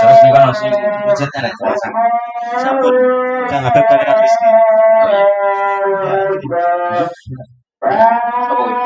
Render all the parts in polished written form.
Terus nih kan sing hujatan aja sampun Kang Habib kali Kang Rizky. Ya, gitu. Apa kuwi?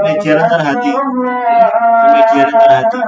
Media rentan hati, media rentan hati.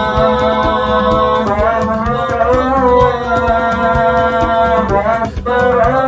الله أكبر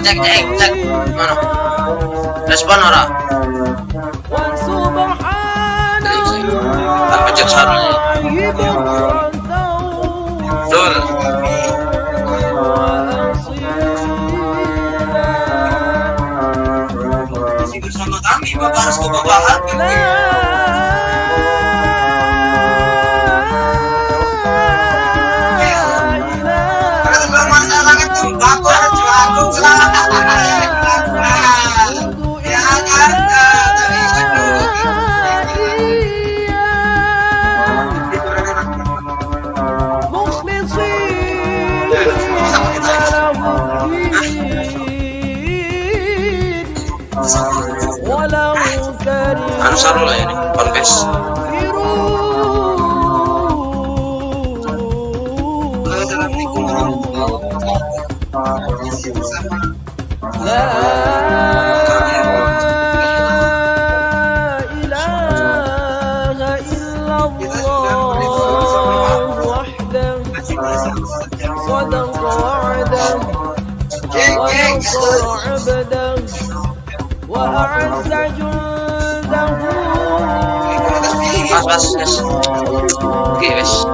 Cek mana respon ora tak pencet sarungnya dul sama kami bapak harus kebawahan anu sarul lah ini konfes Mas, oke, wes.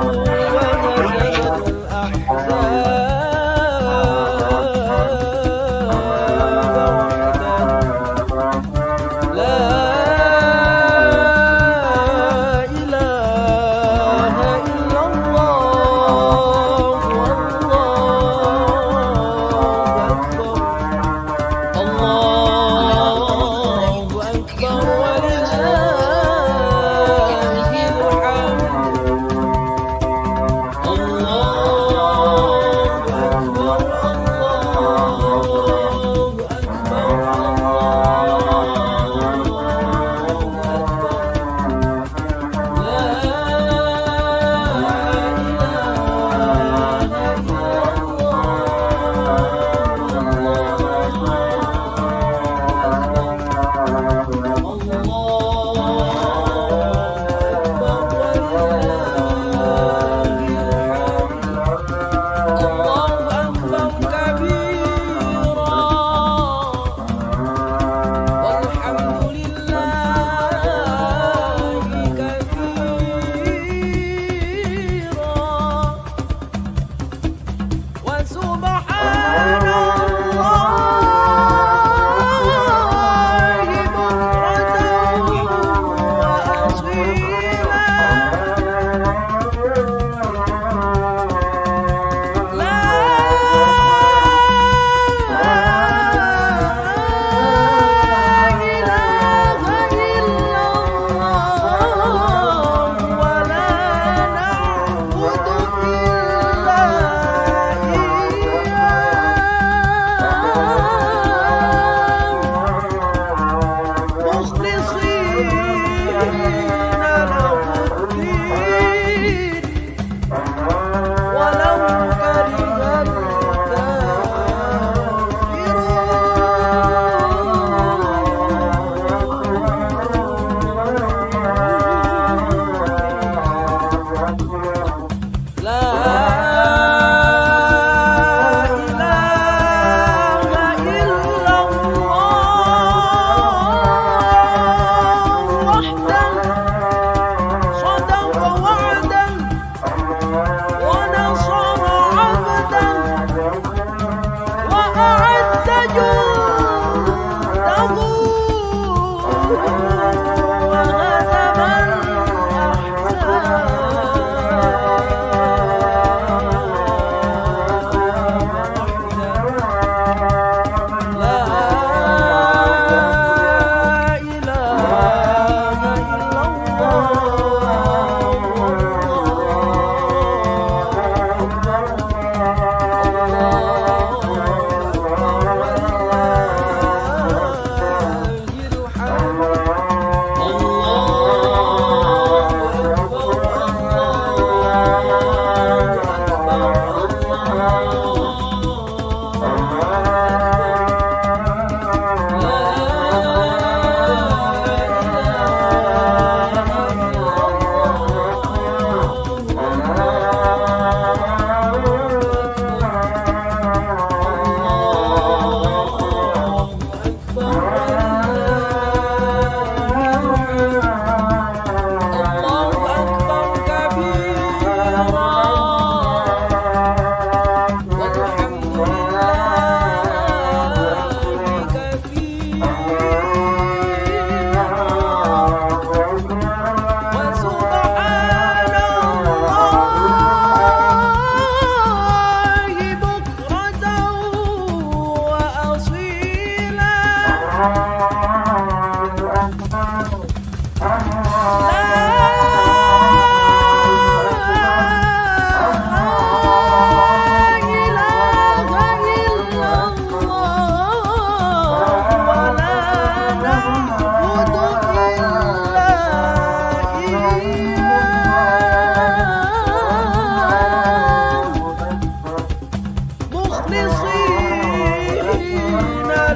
مخلصين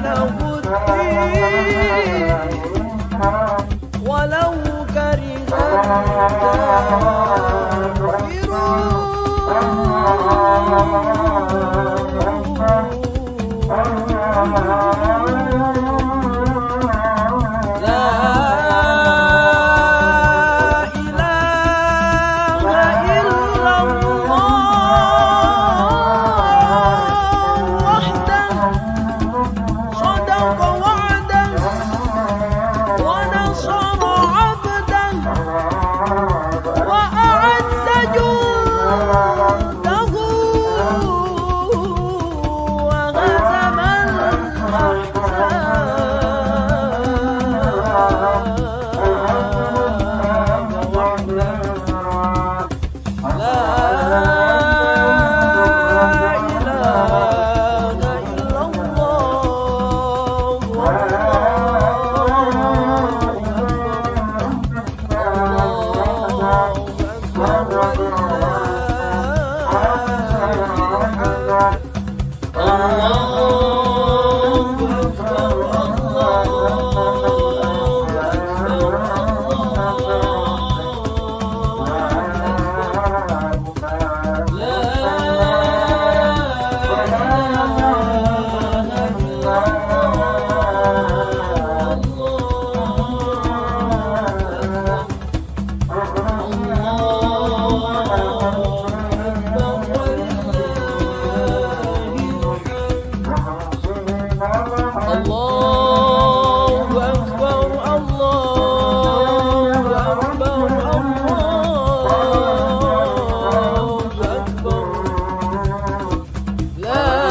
له الدين ولو كره لا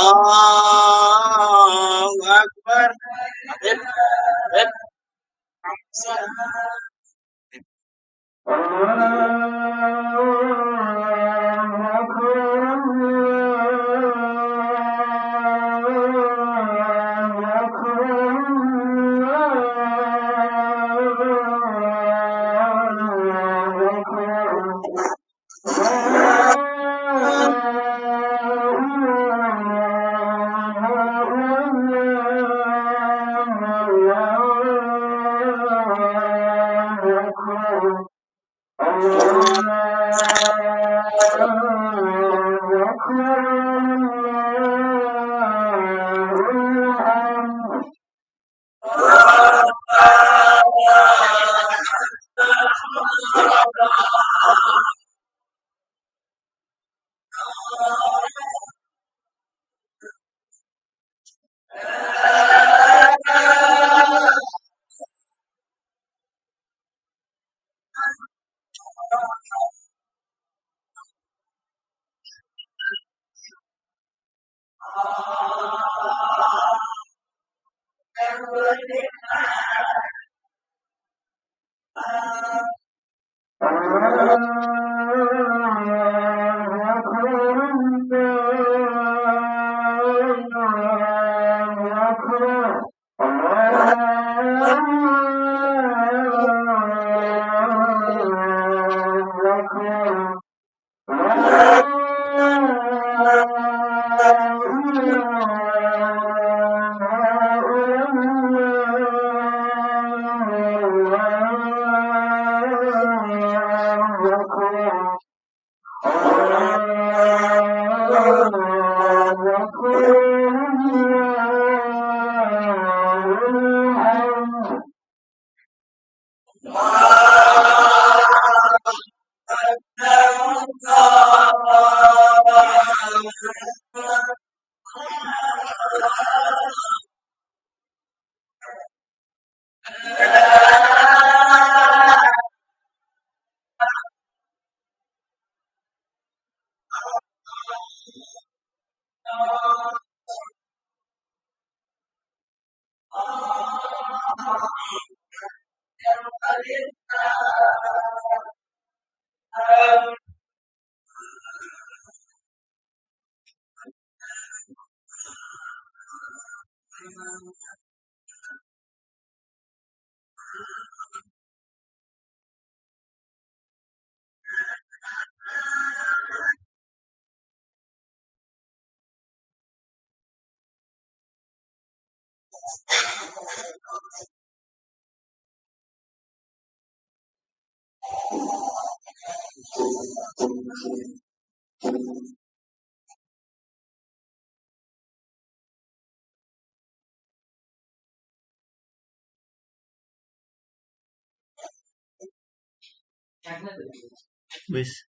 Allahu Akbar. Adib, adib. Wis.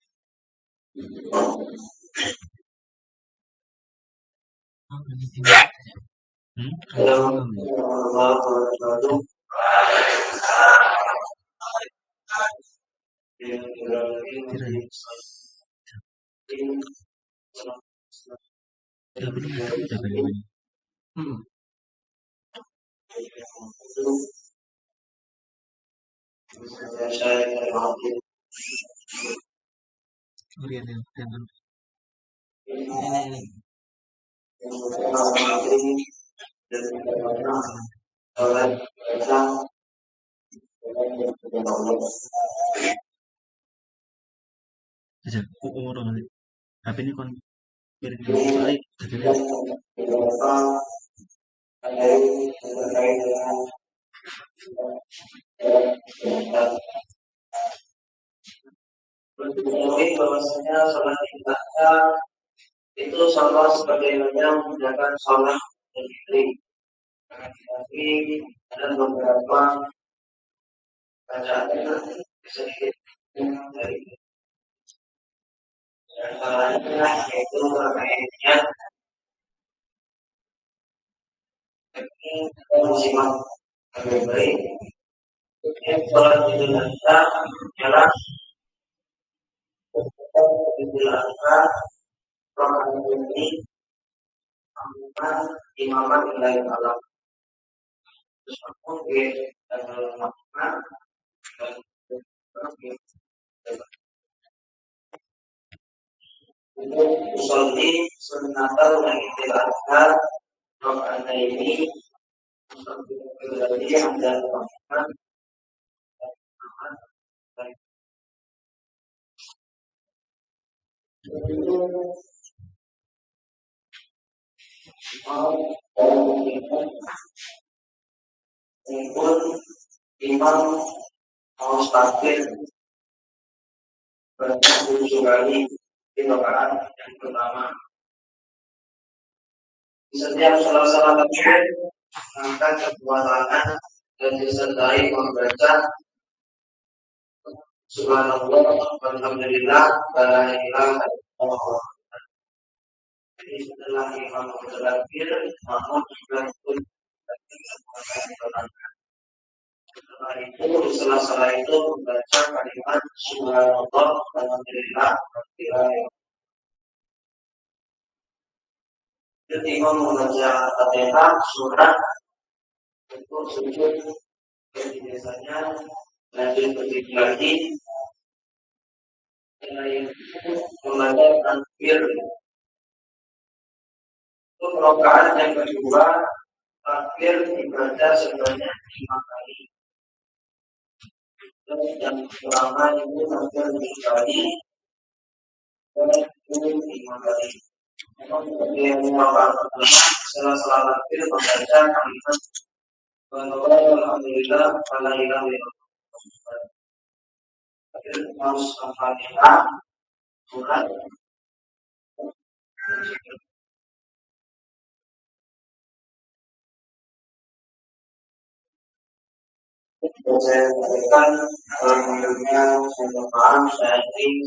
Hmm? Tidak ya. Ya belum ada kayaknya. Hmm. Oh iya, yang ini. Aja, umur nanti. HP ini kon kirim soalnya akhirnya Mengetahui bahwasanya sholat ibadahnya itu sama sebagaimana mengerjakan sholat sendiri. Tapi ada beberapa bacaan yang sedikit dari antaranya yaitu rakaatnya ini musiman lebih baik. Yang sholat Idul Adha adalah Idul Adha rakaat ini imaman nilai alam. Terus mungkin makna dan untuk usolli sunnatal mengiktirafkan rakaat ini berarti ada makna pun imam mau takbir bertujuh kali di rakaat yang pertama. Di setiap salah takbir angkat kedua tangan dan disertai membaca Subhanallah, Alhamdulillah, la ilaha illallah. Jadi setelah imam takbir, makmum juga pun setelah itu, di sela-sela itu membaca kalimat Subhanallah, Alhamdulillah, la ilaha illallah. Jadi imam membaca Fatihah, surat untuk sujud. Jadi biasanya lanjut berdiri lagi. Selain itu membaca takbir. Untuk rakaat yang kedua, takbir dibaca sebanyak 5 kali. Dan yang pertama itu takbir 3 kali, dan itu 5 kali. Memang seperti yang rakaat pertama, setelah takbir membaca kalimat Alhamdulillah, la ilaha illallah. Takbir harus Al-Fatihah, surat. Saya berikan alhamdulillah saya paham saya ini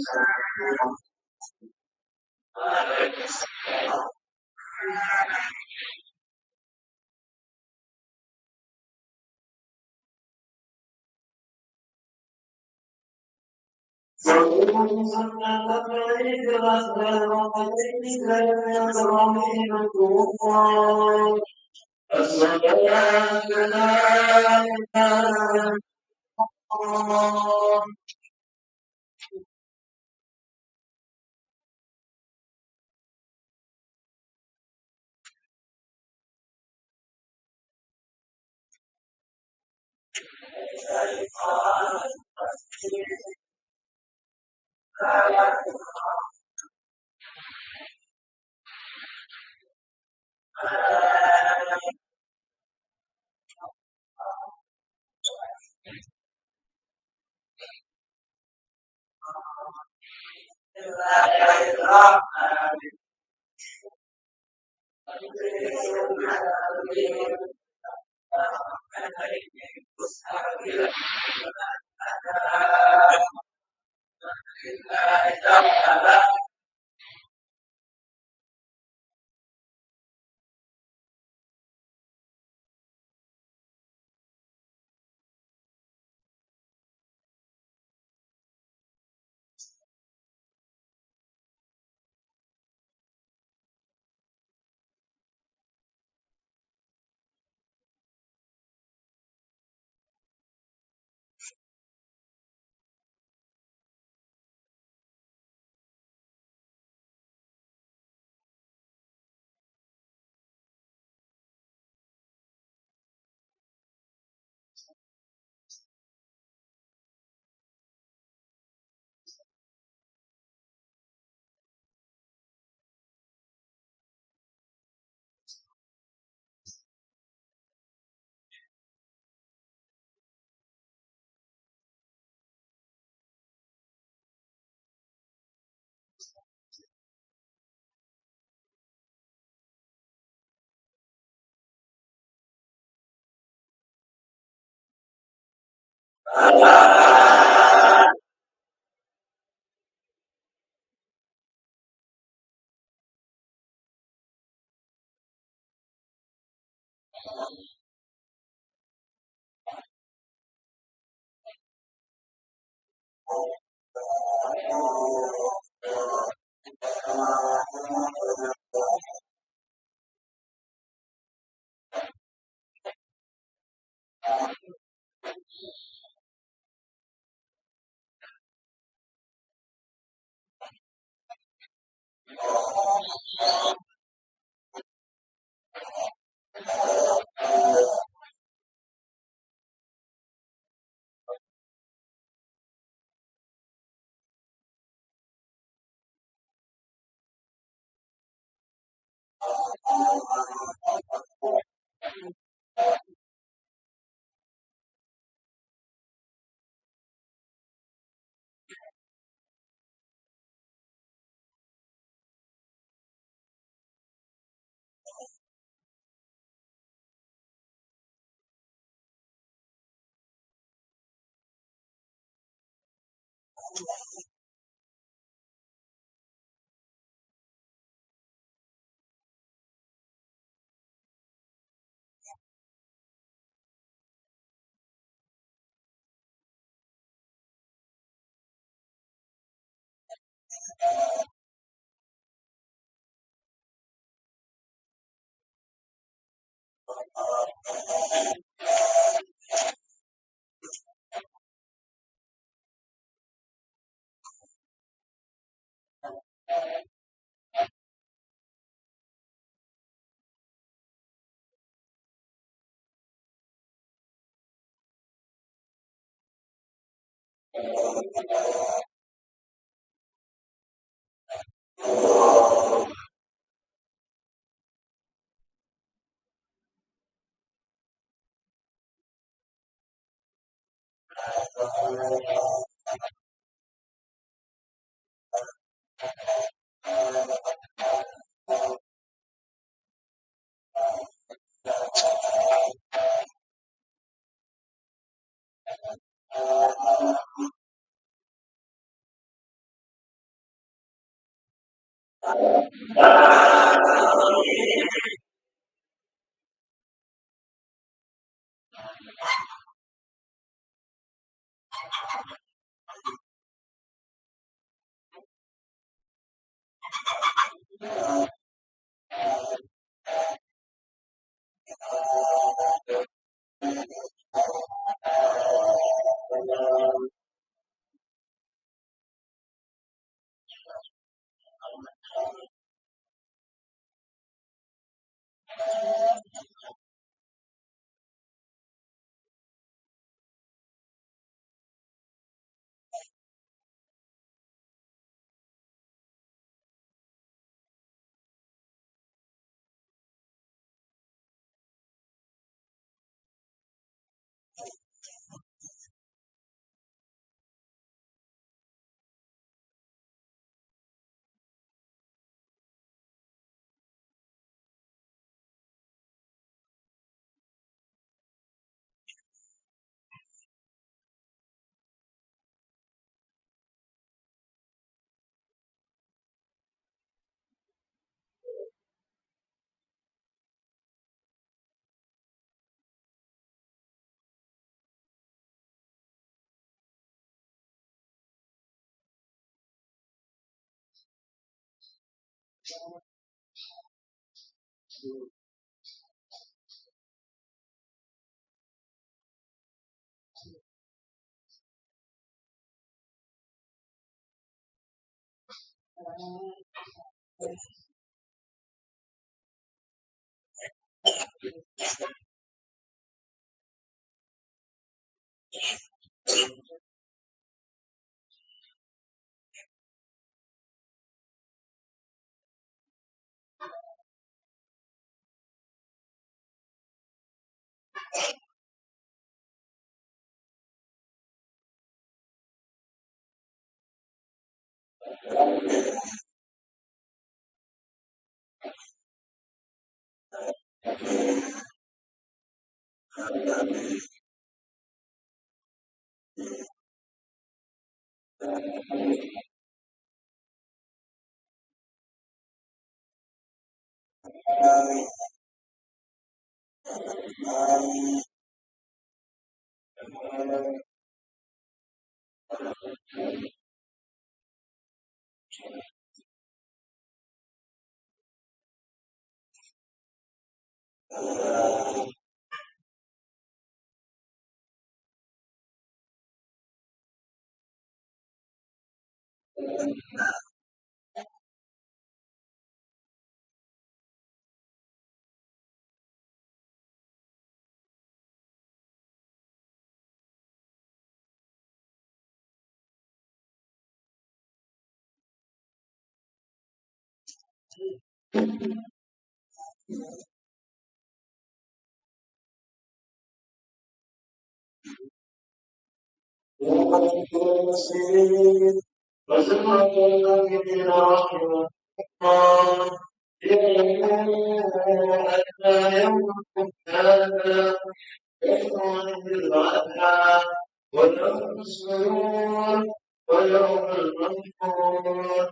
ويوم المنصور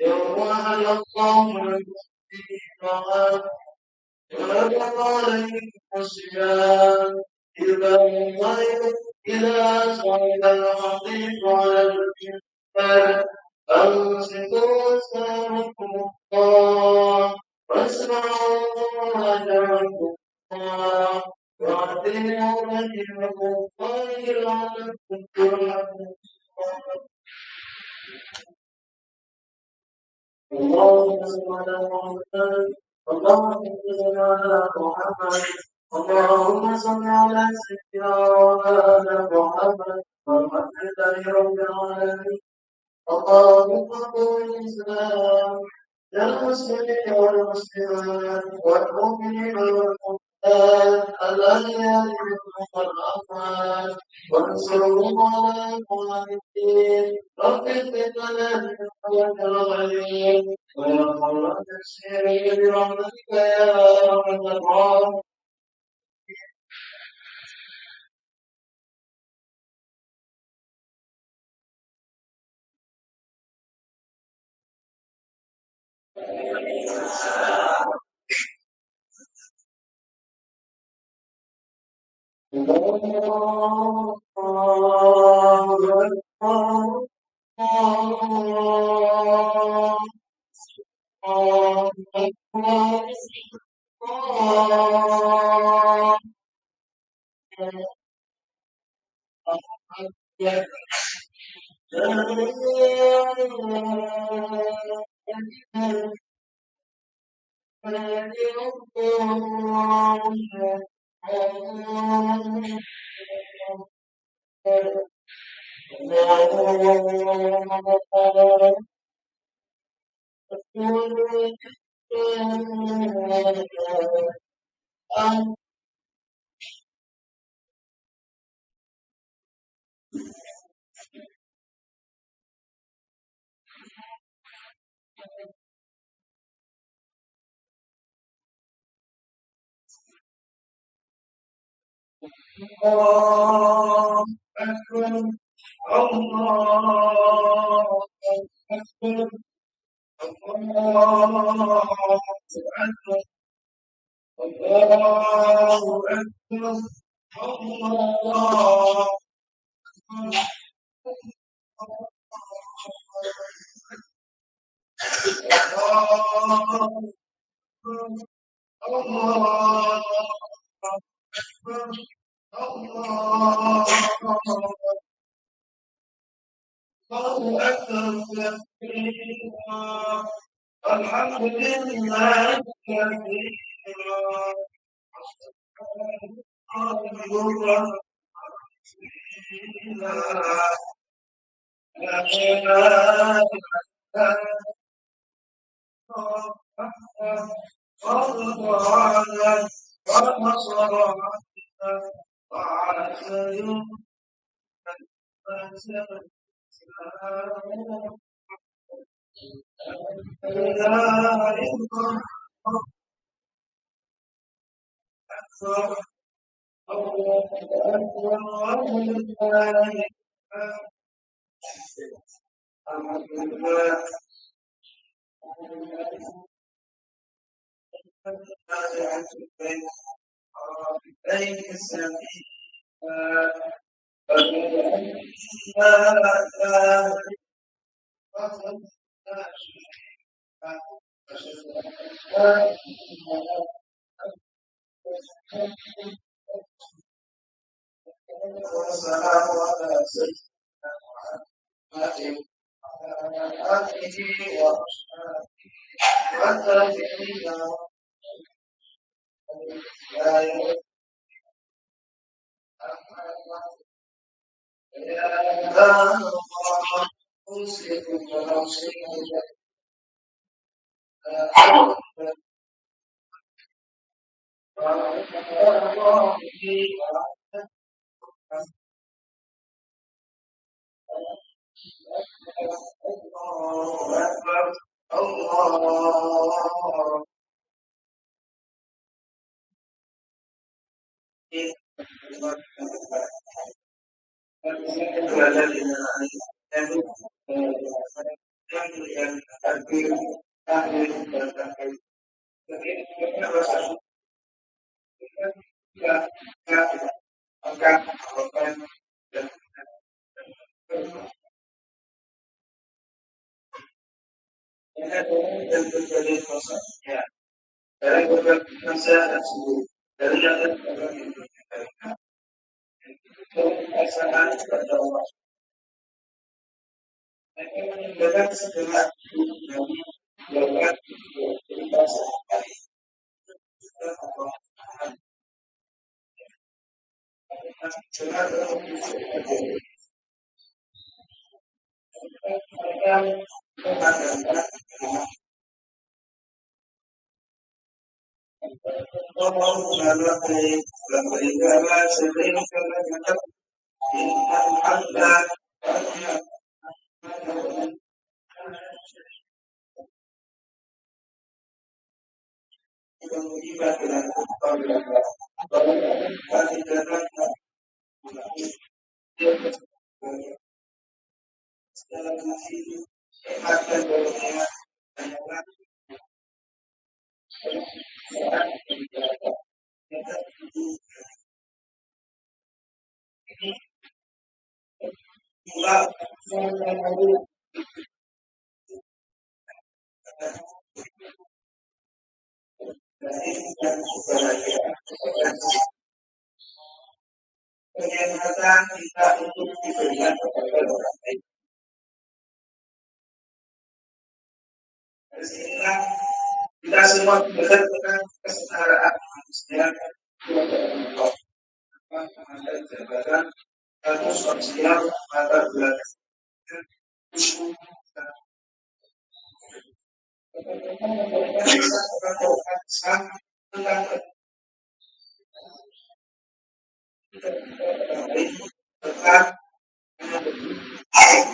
يوم على الله المسلمين وَلَقَدْ عَلَيْهِمْ الصِّيَامُ إِذَا انطَلِقُوا إِلَىٰ صَعِدَ الْعَظِيمُ عَلَى الْجِبَالِ أَمْسِكُوا أَصْنَامَكُمُ اللَّهُ وَاسْمَعُوا وَأَجَابَكُمُ اللَّهُ وَأَطِيعُوا رَحِمَكُمُ اللَّهُ لَعَلَّكُمْ تُرْحَمُونَ اللهم صل على محمد اللهم صل على محمد اللهم صل على سيدنا وعلى محمد والحمد لله رب العالمين اللهم قل الإسلام للمسلمين والمسلمات والمؤمنين والمؤمنات الأحياء منهم والأموات وانصرهم على أقوام الدين رب اغفر لنا إنك الغني ويغفر التكسير برحمتك يا أرحم الراحمين الله أكبر الله أكبر الله أكبر الله أكبر الله أكبر الله أكبر الله أكبر الله الحمد لله كثيرا Alhamdulillah. Kita semua benar dengan kesetaraan manusia, jabatan atau sosial mata belakang.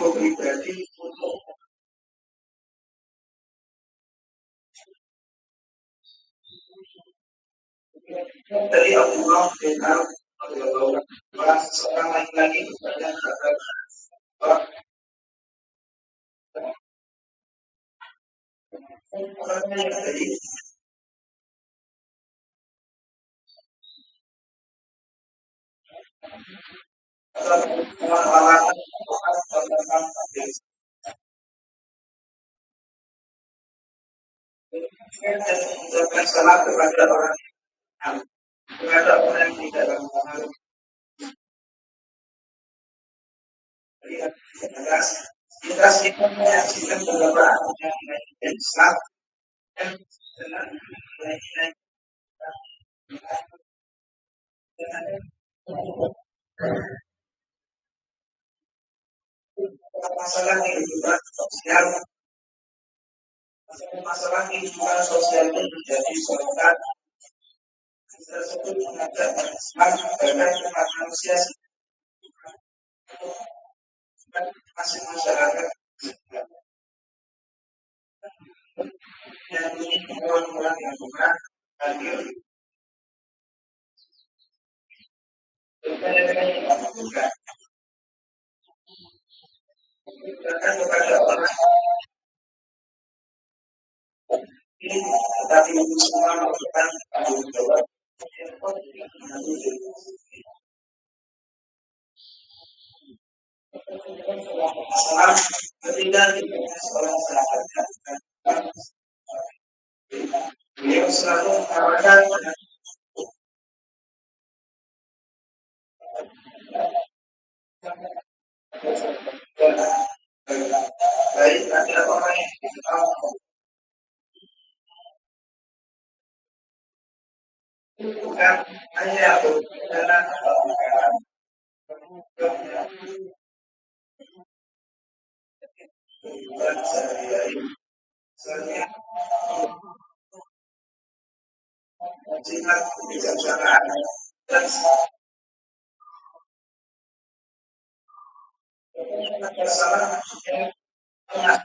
Pribadi untuk dari Allah dan Allah seorang laki-laki kepada orangnya yang tadi mengucapkan salam kepada orang yang tidak dalam pengaruh. Kita sedang menyaksikan beberapa yang Islam dengan masalah kehidupan sosial, masalah kehidupan sosial itu menjadi sorotan tersebut mengajak Islam agar umat manusia masih masyarakat yang ingin orang-orang yang bukan hadir Bahkan kepada orang ini, tetapi itu semua merupakan tanggung jawab. Salah ketika kita seorang sahabat, beliau selalu mengatakan baik ada orang yang dikenal bukan hanya dalam perkara sehari-hari, misalnya jimat kebijaksanaan dan masalah yang tengah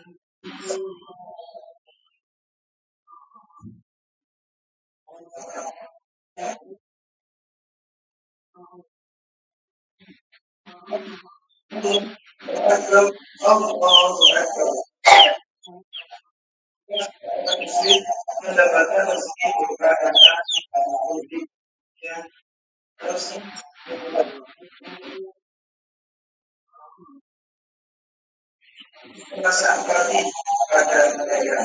mendapatkan rezeki berupa anak mudik yang terus merasa empati pada mereka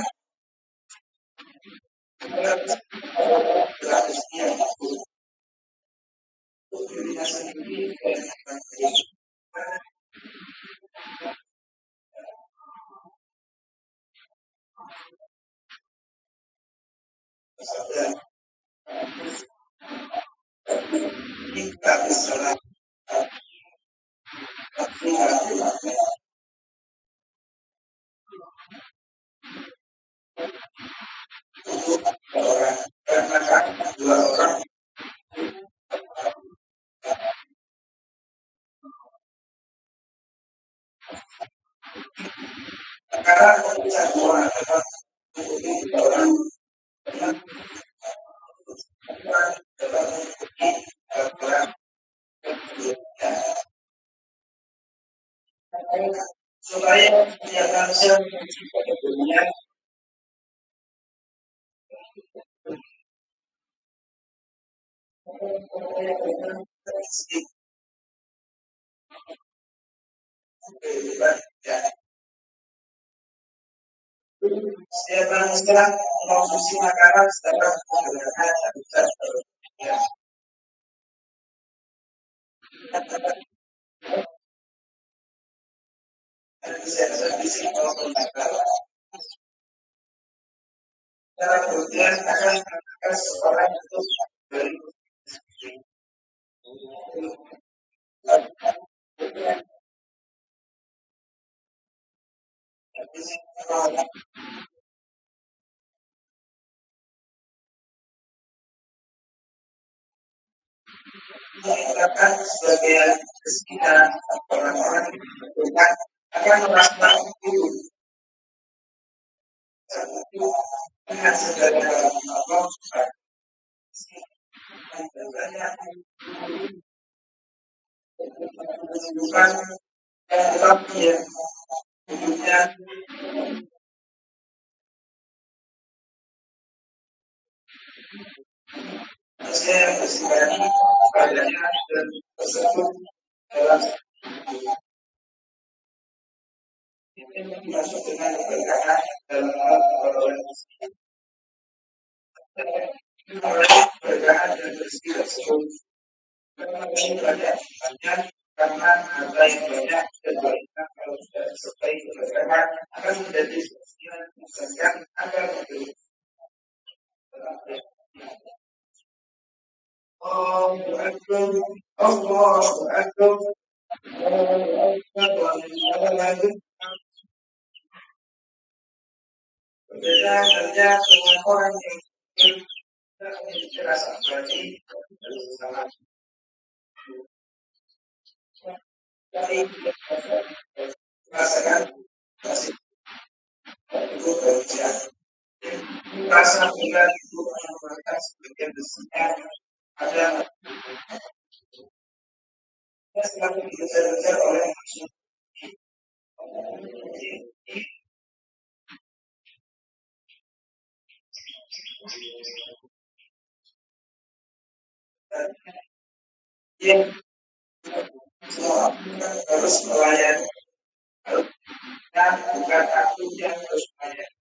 gratisnya dirinya sendiri dan kita bisa orang karena dua orang karena bisa dua orang orang supaya dia bisa menciptakan dunia setiap bangsa mengonsumsi makanan setelah menggunakan habitat ya bisa maupun makanan cara kemudian akan menggunakan seorang itu dari mengatakan sebagai kesekian orang-orang yang akan merasa itu dengan segala Allah bukan dalam dia hidupnya saya bersikap padanya dan tersebut dalam ini masuk dengan keberkahan dalam hal orang berkahan dan rezeki tersebut banyak karena harta yang banyak dan banyak kalau tidak disertai keberkahan akan menjadi kemungkinan menyelesaikan agar menjadi Allahu Akbar Allahu Akbar berbeda saja dengan orang yang dirasa berarti sama tapi merasakan masih itu kerja rasa tinggal itu merupakan sebagian besar ada yang selalu dikejar-kejar oleh manusia Dia semua harus melayani, dan bukan aku yang harus melayani.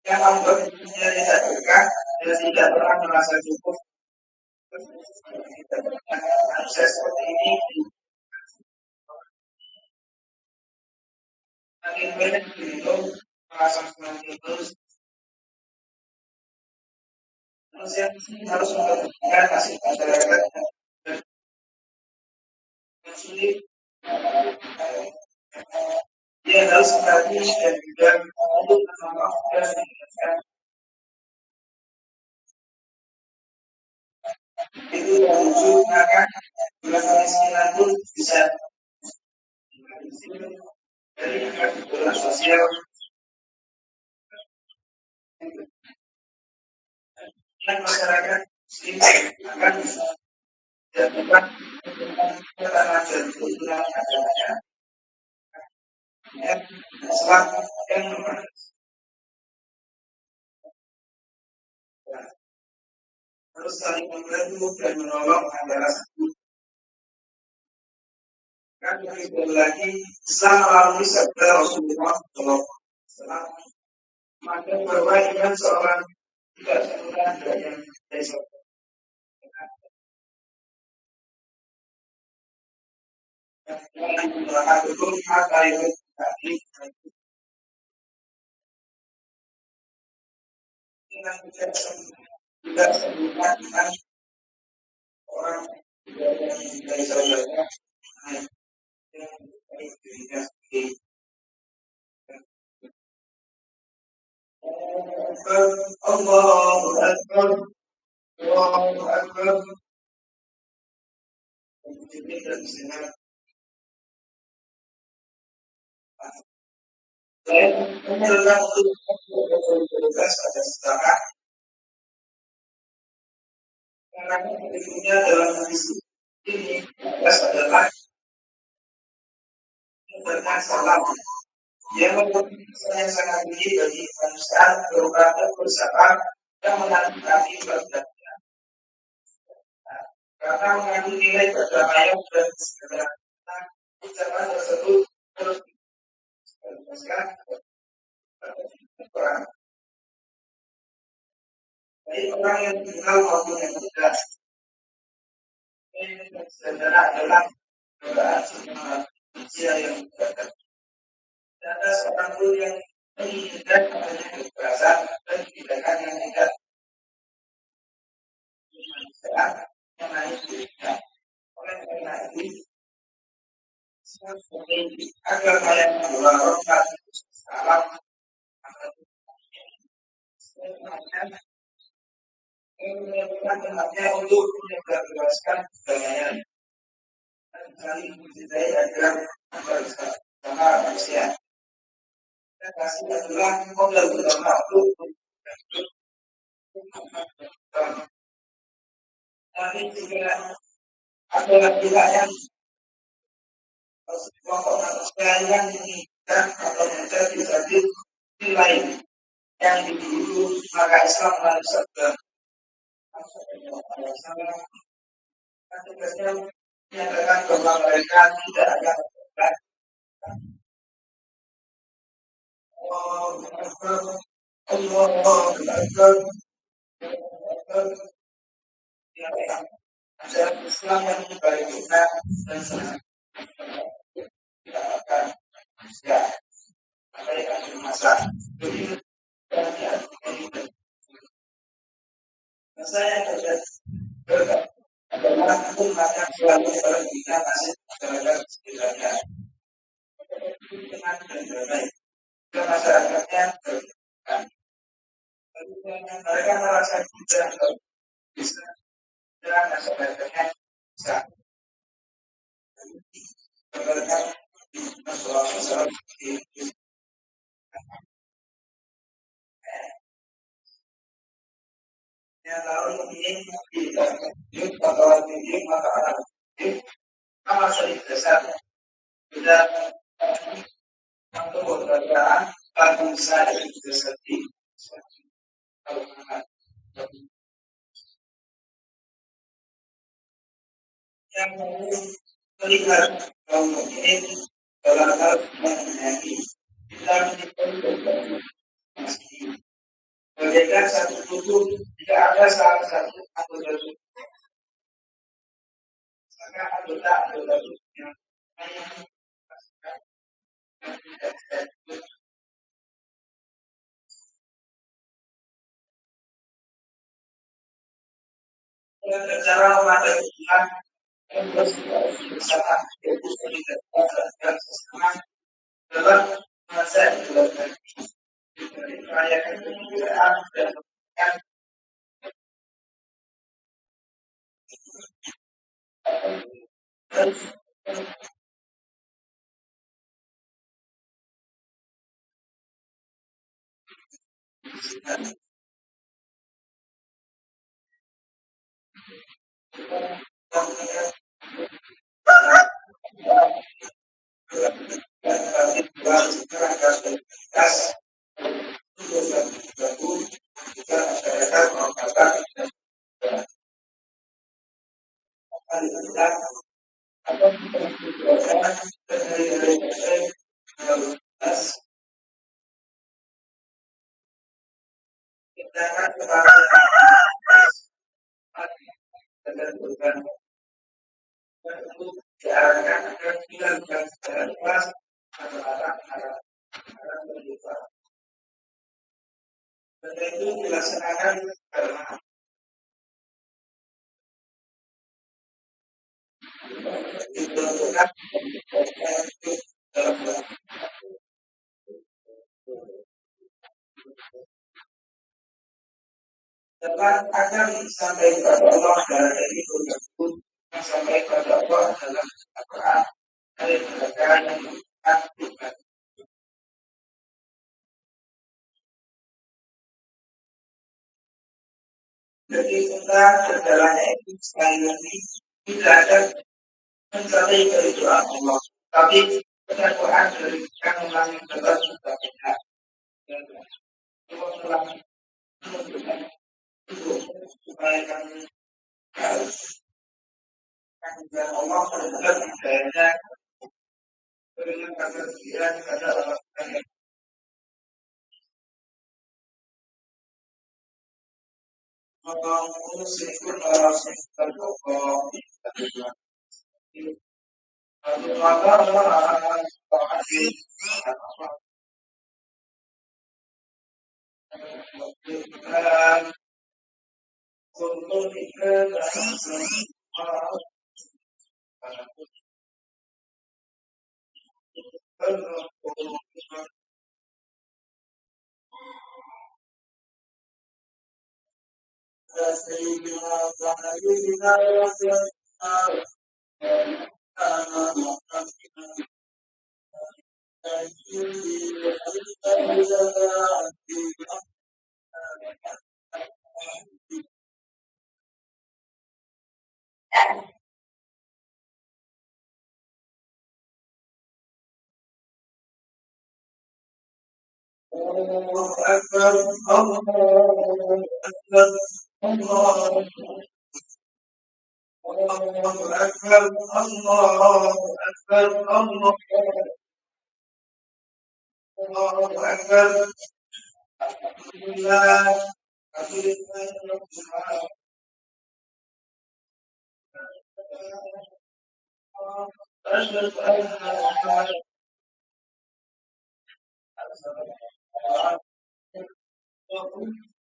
Yang membuat hidupnya tidak berkah dan tidak pernah merasa cukup. Manusia seperti ini makin banyak dihitung merasa semakin terus. Manusia harus memperhatikan nasib masyarakat yang sulit. Dia harus berhati dan juga untuk memaafkan dan mengingatkan. Itu wujud maka bulan kemiskinan pun bisa dari kebutuhan sosial dan masyarakat akan bisa dapat keterangan dan kebutuhan agamanya selalu yang harus saling membantu dan menolong antara satu. Kan begitu lagi Islam melalui sabda Rasulullah SAW. Maka bahwa iman seorang tidak sekurang dari yang dari sabda. Yang betul maka itu tadi dengan tidak sebutkan dengan orang dari saudaranya yang dari dirinya sendiri. Allahu Akbar, Allahu Akbar. Ini dan senang. Saya menyerahkan untuk bertugas pada sekarang. Karena berikutnya dalam hadis ini tugas adalah memberikan salam yang saya sangat tinggi bagi manusia berupa bersama yang menanti ibadahnya karena mengandung nilai perdamaian dan kesejahteraan ucapan tersebut terus dijelaskan perang dari orang yang dikenal maupun yang tidak ini sebenarnya adalah godaan semua manusia yang tidak ada seorang pun yang menginginkan adanya kekerasan dan tindakan yang tidak dimanusiakan yang lain tidak. Oleh karena itu, agar kalian mengelola rohkat salam sebenarnya untuk menyebarluaskan budayanya dan saling mencintai agar sama manusia. Kasih adalah modal utama untuk tapi jika ada pihak yang kelompok manusia yang diinginkan atau menjadi nilai yang dibutuhkan maka Islam harus ada tugasnya menyatakan bahwa mereka tidak akan berbuat ajaran Islam yang baik kita dan senang tidak akan bisa ada yang akan masa jadi saya berkat adalah pun maka selalu kita masih masyarakat sekitarnya dengan baik ke masyarakatnya berkat mereka merasa tidak bisa dengan masyarakatnya bisa berkat masalah yang lalu ini tidak bakalan tinggi maka akan sama sekali besar tidak untuk pekerjaan bagi saya juga sedih yang melihat kaum mukminin dalam hal mengenai dan masih bagaikan satu tubuh jika ada salah satu anggota tubuh maka anggota tubuhnya cara memadai hubungan yang bersama yaitu solidaritas dan sesama dalam masa keluarga merayakan kegembiraan dan memberikan itu dilaksanakan karena diperuntukkan dalam dapat akan sampai kepada Allah dan dari itu tersebut sampai kepada Allah dalam Al-Quran dari mereka yang melakukan. Jadi kita adalah itu sekali lagi tidak ada mencapai keridhaan Allah, tapi Al-Quran berikan orang yang tetap sudah benar dan Allah telah menunjukkan itu supaya kami harus dan Allah menunjukkan hidayahnya berikan kebersihan kepada orang yang mengurus orang الله أكبر الله أكبر الله أكبر الله أكبر الله أكبر الحمد لله رب العالمين أشهد أن محمدا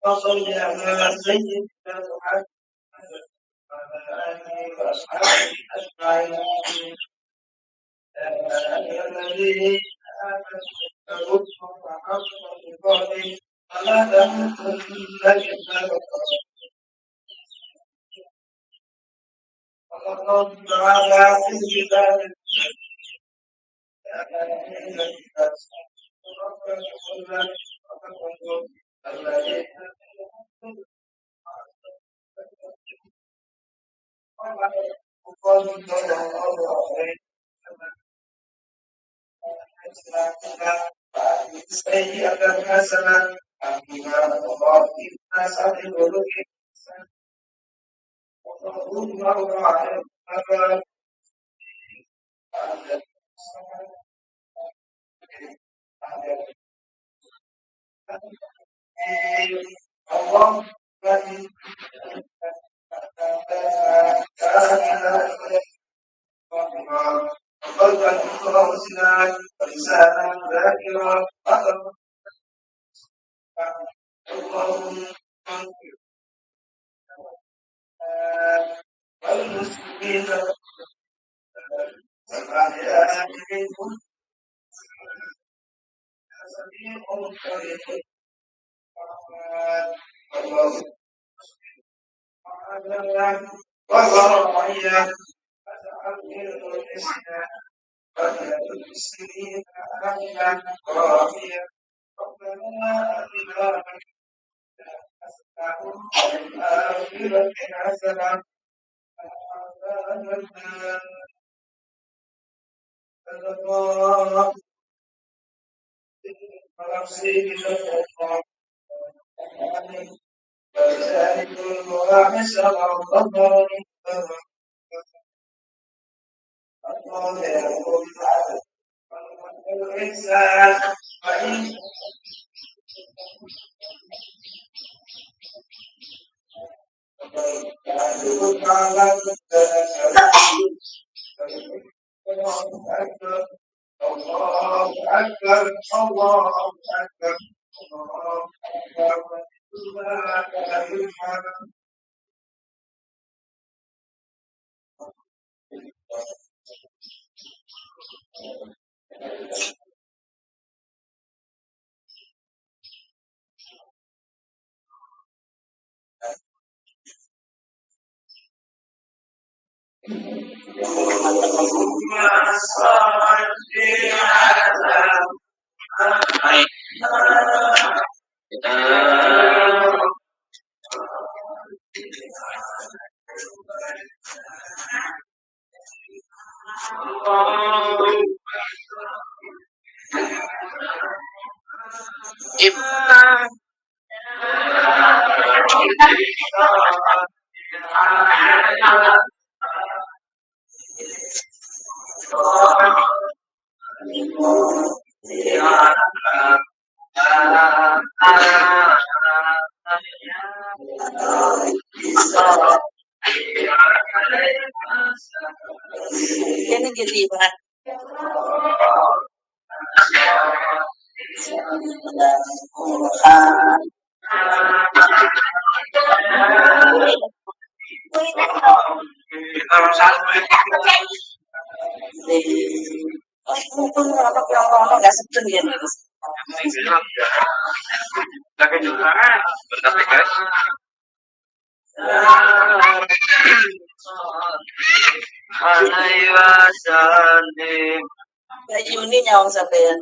وصل على سيدنا محمد وعلى آله وأصحابه أجمعين الذين آمنوا اتقوا وحقوا بقوله ولا تموتن إلا وقال تعالى في كتابه سيئة حسنة Allah قلبا خاسئا ولسانا ذاكرا اللهم والمسلمين والأحياء منهم سميع قريب اللهم والرعية وتعبير الحسنى المسلمين أهلا رافيا ربنا أتنا الآخرة حسنة الله ونفسه وذلك الواحش والضمر الله يقول الإنسان فإن الله أكبر الله أكبر الله أكبر Yan ang giliban. Yun niya akong sabihin.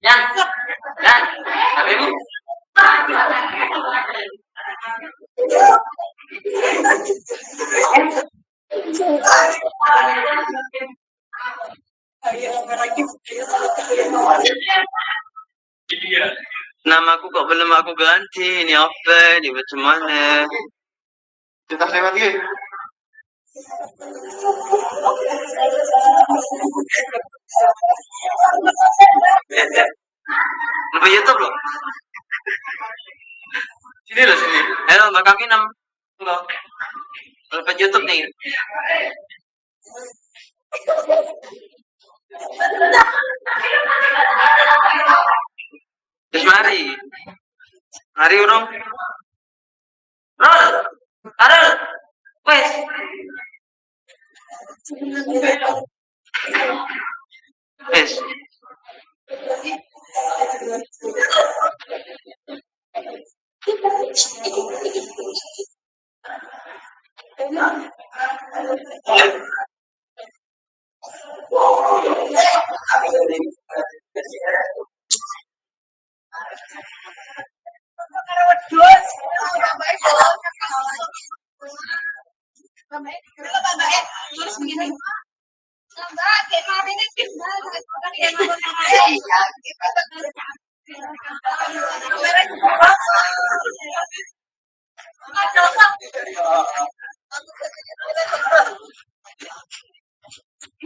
Yan. Yan. Sabi mo. Namaku kok belum aku ganti, ini apa? Ini macam mana? Kita lewat lagi. Lebih YouTube loh. Sini loh sini. Halo, Mbak Kaki 6. Halo. Lepas YouTube nih. Terus mari. Mari urung. Rol. Arul. Wes. Wes.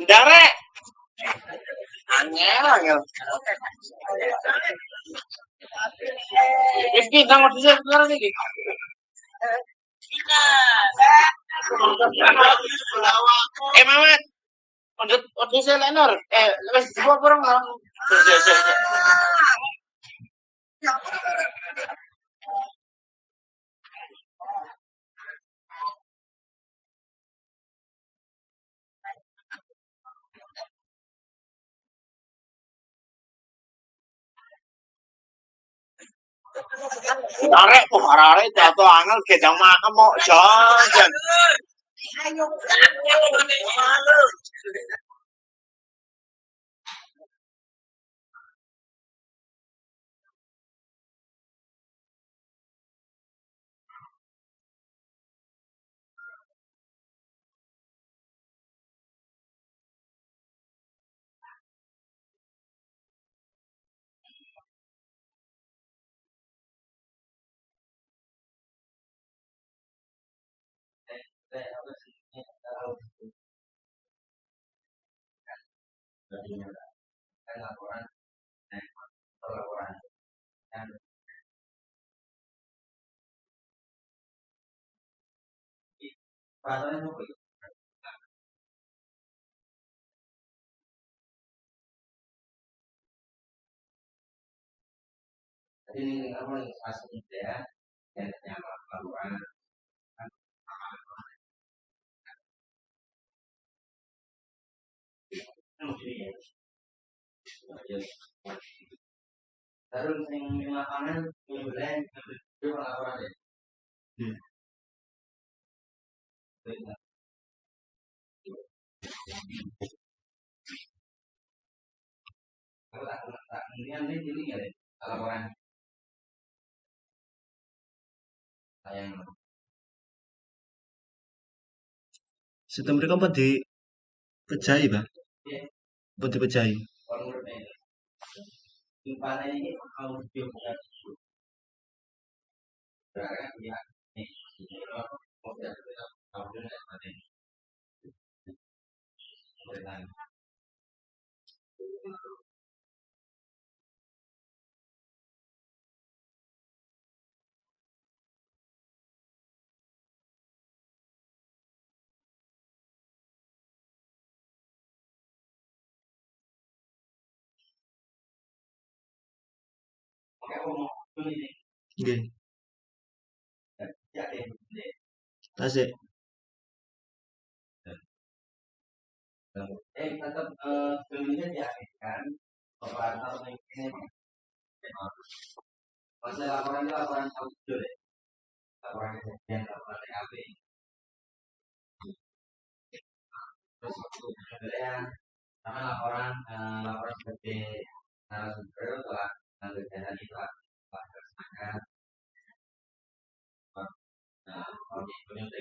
Dare. Angel. Rizky, tanggung di sekarang nih. Mamat. Untuk saya Lenor. Wes dua kurang lah. Tarik kok arek jatuh angel gedang makan mau jajan. Jadi kamu yang asli ya, yang laporan. Terus yang lapangan yang lain itu laporan deh. Kalau tak kemudian ini ya deh laporan. Sayang. Sistem mereka apa di pejai, Bang? Apa di pejai? Kalau menurut Impana ini kalau dibuat berarti ya ini mau tahu dengan materi pemerintahan. Oke, mau ini Nggih. ya Tasik. tetap filmnya diakhirkan operator ini masalah laporan itu laporan audio deh laporan kejadian laporan TKP terus kemudian sama laporan seperti narasumber telah kejadian itu telah dilaksanakan kemudian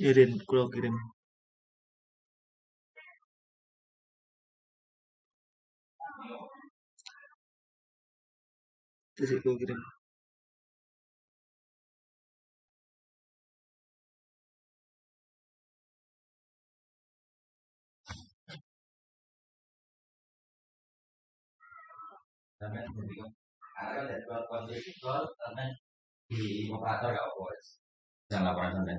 Irin, kalau kirim. Tasik kalau kirim. sampai ada dari kondisi call sampai di operator gak bos jangan laporan sampai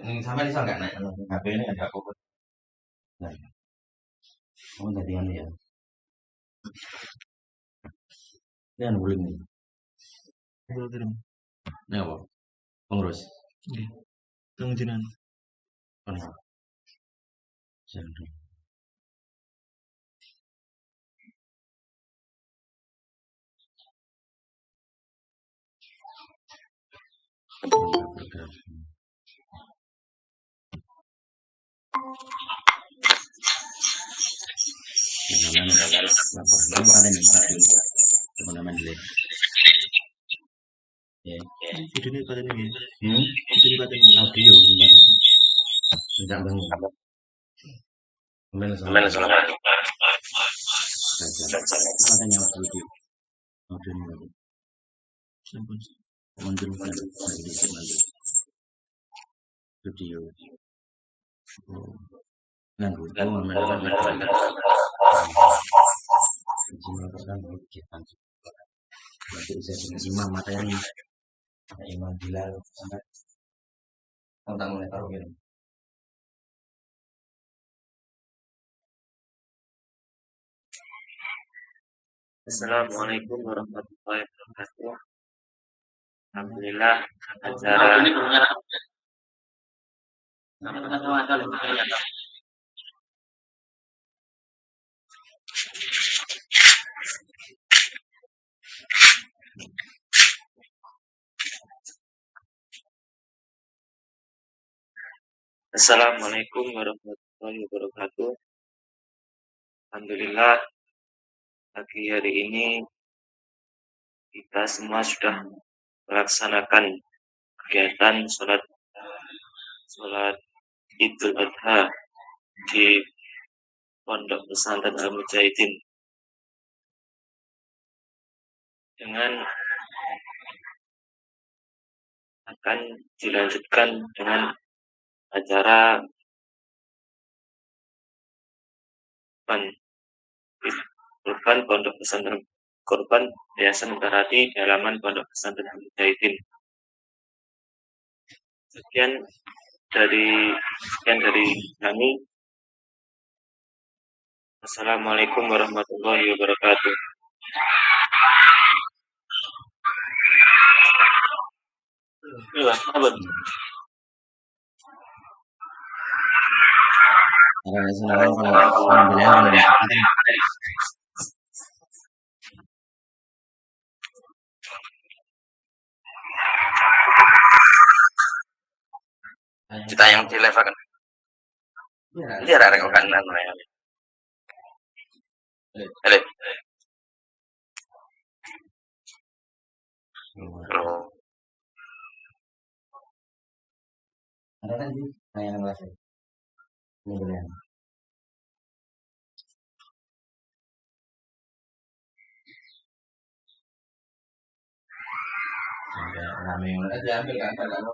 ini sampai bisa nggak naik HP ini ada apa kamu jadi anu ya ini anu boleh nih Kalau kirim. ini apa pengurus Nggih. Tanggung jenengan. kenapa jangan Enggak bergerak. Laporan kamu ada nih video teman-teman delay. Ya. Video ini pada nih. Hmm. Video pada nih audio pada. Tidak bangun. Kembali Gimana sama. soalnya? Ada yang audio. Audio ini lagi. Sampun. Menunjukkan video. Oh. Nganggur. Oh, melakukan nanti bisa imam materi imam Bilal sampai tentang mulai taruh gitu. Assalamualaikum warahmatullahi wabarakatuh. Alhamdulillah acara Assalamualaikum warahmatullahi wabarakatuh. Alhamdulillah pagi hari ini kita semua sudah melaksanakan kegiatan sholat Idul Adha di Pondok Pesantren Al-Mujahidin dengan akan dilanjutkan dengan acara kurban Pondok Pesantren Kurban Yayasan Karati di halaman Pondok Pesantren Al-Mujahidin. Sekian dari kami. Assalamualaikum warahmatullahi wabarakatuh. Iya, apa? Karena senang kalau Bilal Kita yang di live kan. Dia ada kan namanya. Halo. Halo. ada kan sih yang kelas ini Bilal. Sampai rame aja ambil kan kalau